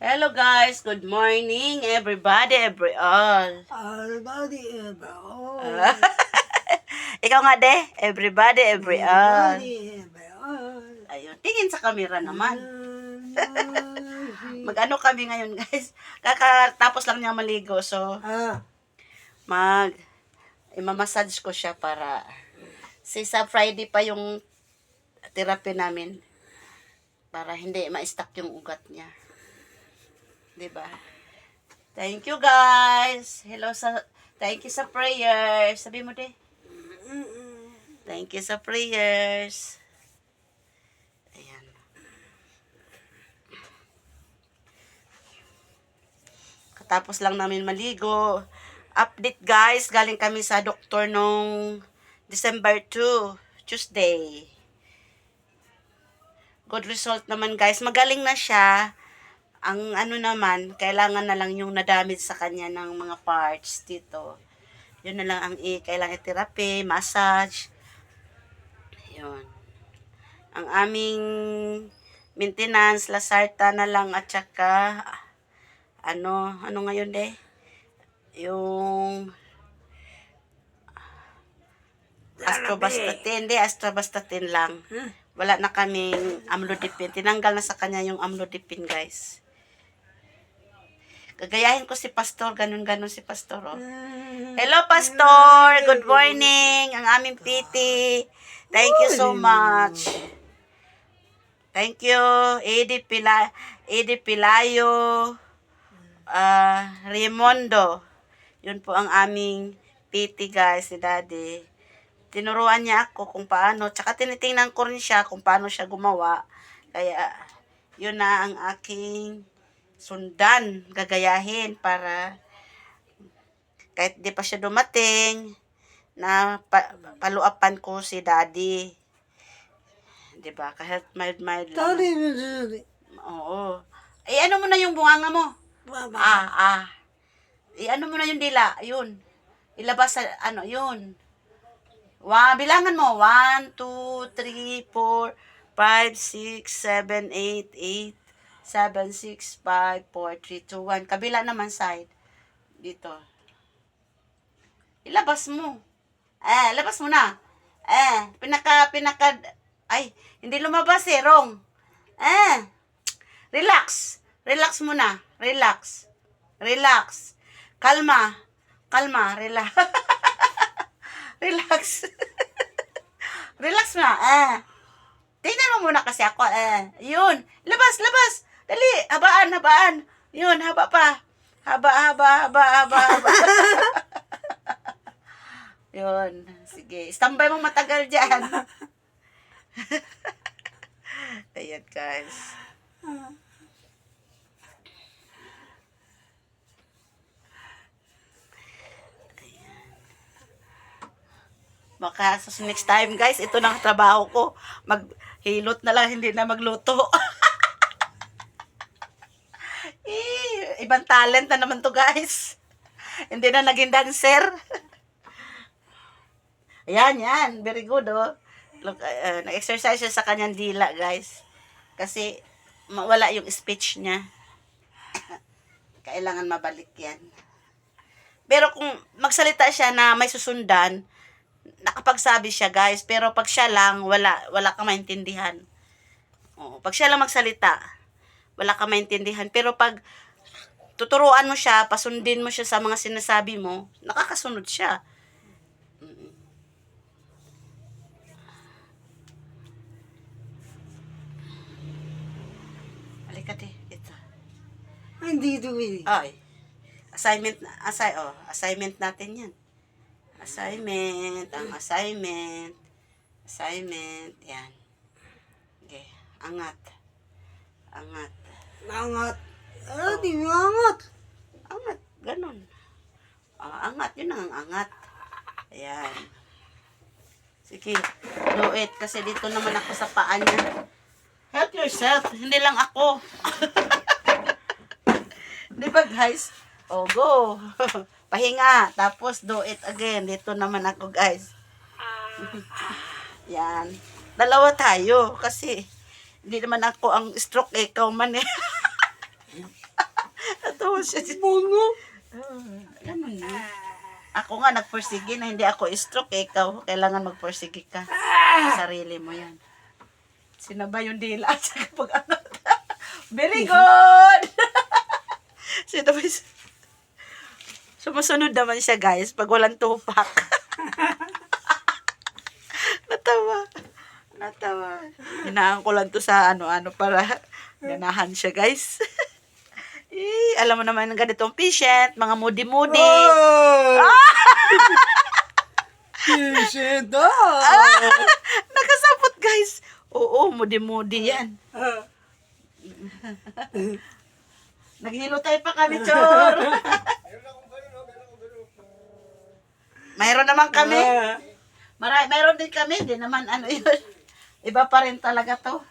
Hello guys, good morning everybody, every all. Everybody, everyone. Ikaw nga de, everybody, every all. Everybody, everyone. Ayun, tingin sa camera naman. Mag-ano kami ngayon guys, kakatapos lang niya maligo, so imamassage ko siya para sa Friday pa yung therapy namin para hindi ma-stuck yung ugat niya. 'Di ba? Thank you guys. Thank you sa prayers. Sabi mo de. Thank you sa prayers. Ayan. Katapos lang namin maligo. Update guys, galing kami sa doktor nung December 2, Tuesday. Good result naman guys. Magaling na siya. Ang ano naman, kailangan na lang yung nadamage sa kanya ng mga parts dito. Yun na lang ang kailangan i-therapy, massage. Yun. Ang aming maintenance, lasarta na lang at saka ano ngayon de? Yung Astrobastatin lang. Wala na kaming amlodipine. Tinanggal na sa kanya yung amlodipine, guys. Gagayahin ko si Pastor, ganun-ganun si Pastor, oh. Hello, Pastor! Good morning! Ang aming piti. Thank you so much. Thank you, Edie Pilayo, Raimundo. Yun po ang aming piti, guys, si Daddy. Tinuruan niya ako kung paano, tsaka tinitingnan ko rin siya kung paano siya gumawa. Kaya, yun na ang aking sundan, gagayahin para kahit di pa siya dumating, na paluapan ko si Daddy. Diba? Kahit mild lang. Oo. Ano mo na yung bunganga mo? Ano mo na yung dila? Yun. Ilabas sa, yun. Bilangan mo. 1, 2, 3, 4, 5, 6, 7, 8, 8, 7, 6, 5, 4, 3, 2, 1. Kabila naman side. Dito. Ilabas mo. Labas mo na. Hindi lumabas eh, wrong. Relax. Relax muna. Relax. Relax. Kalma. Kalma. Relax. Relax. Relax na. Tingnan mo muna kasi ako. Yun. Labas, labas. Dali. Habaan, habaan. Yun, haba pa. Haba. Yun. Sige. Standby mong matagal dyan. Ayan, guys. Baka sa next time guys, ito na ang trabaho ko. Maghilot na lang, hindi na magluto. Ibang talent na naman to guys. Hindi na naging dancer. Ayan, yan. Very good, oh. Look, nag-exercise siya sa kanyang dila, guys. Kasi, mawala yung speech niya. Kailangan mabalik yan. Pero kung magsalita siya na may susundan, nakapagsabi siya guys, pero pag siya lang, wala kang maintindihan. Pag siya lang magsalita, wala kang maintindihan. Pero pag tuturuan mo siya, pasundin mo siya sa mga sinasabi mo, nakakasunod siya. Halika di, ito. Hindi doing. Ay, assignment natin yan. Assignment, yan. Okay, angat. Angat. Di mo angat. Angat, ganun. Angat, yun ang angat. Ayan. Sige, do it. Kasi dito naman ako sa paa niya. Help yourself, hindi lang ako. Di ba guys? Go. Pahinga, tapos do it again. Dito naman ako guys. Yan. Dalawa tayo kasi hindi naman ako ang stroke, ikaw man eh. siya. Puno. Ano na? Ako nga nagpursige na hindi ako stroke. Ikaw, kailangan magpursige ka. Sa sarili mo yan. Sinabay yung dila at saka pag-angat. Very good! Sinabay. Sumusunod naman siya, guys, pag walang tupak. Natawa. Hinaan ko lang to sa ano-ano para ganahan siya, guys. Alam mo naman ng ganitong patient, mga moody-moody. Patient Nakasapot, guys. Oo, moody-moody yan. Naghilo tayo pa kami, Chor. Mayroon naman kami. Mayroon din kami. Hindi naman ano yun. Iba pa rin talaga to.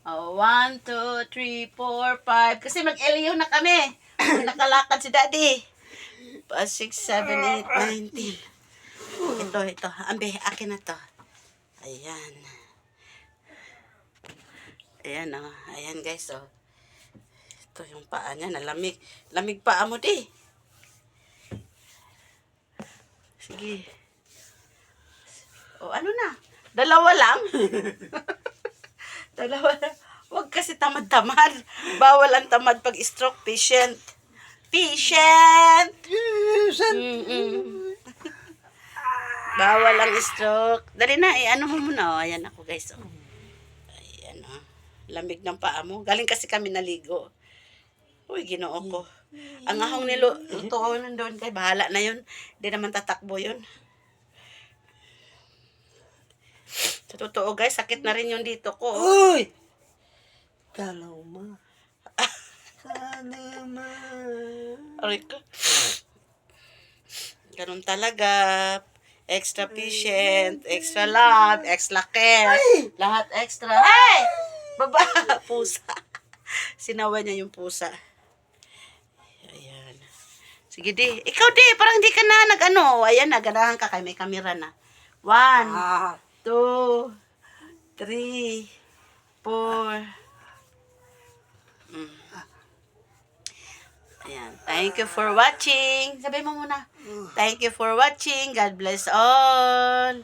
Oh, 1, 2, 3, 4, 5. Kasi mag-LU na kami. Nakalakad si Daddy. 6, 7, 8, 9, 10. Ito. Ambe, akin na to. Ayan. Ayan, oh. Ayan, guys, oh. Ito yung paa niya. Nalamig. Lamig paa mo, di. Sige. Oh, ano na? Dalawa lang. Dalawa lang. Huwag kasi tamad-tamad. Bawal ang tamad pag stroke patient. Patient! Bawal ang stroke. Dali na, ano mo muna. Oh. Ayan ako, guys. Oh. Ayan, oh. Lamig ng paa mo. Galing kasi kami naligo. Uy, ginoo ko. Ang ahong niluto doon kay bahala na yun. Hindi naman tatakbo yun. Sa totoo, guys, sakit na rin yung dito ko. Uy! Kalma. Kalma. Aray ko. Ganun talaga. Extra patient, extra love, extra care. Lahat extra. Hey! Baba! Pusa. Sinawa niya yung pusa. Ayan. Sige, di. Ikaw, di. Parang di ka na nag-ano. Ayan, naganahan ka kay may kamera na. 1, 2, 3, 4. Ayan. Thank you for watching. Sabi mo muna. Thank you for watching. God bless all.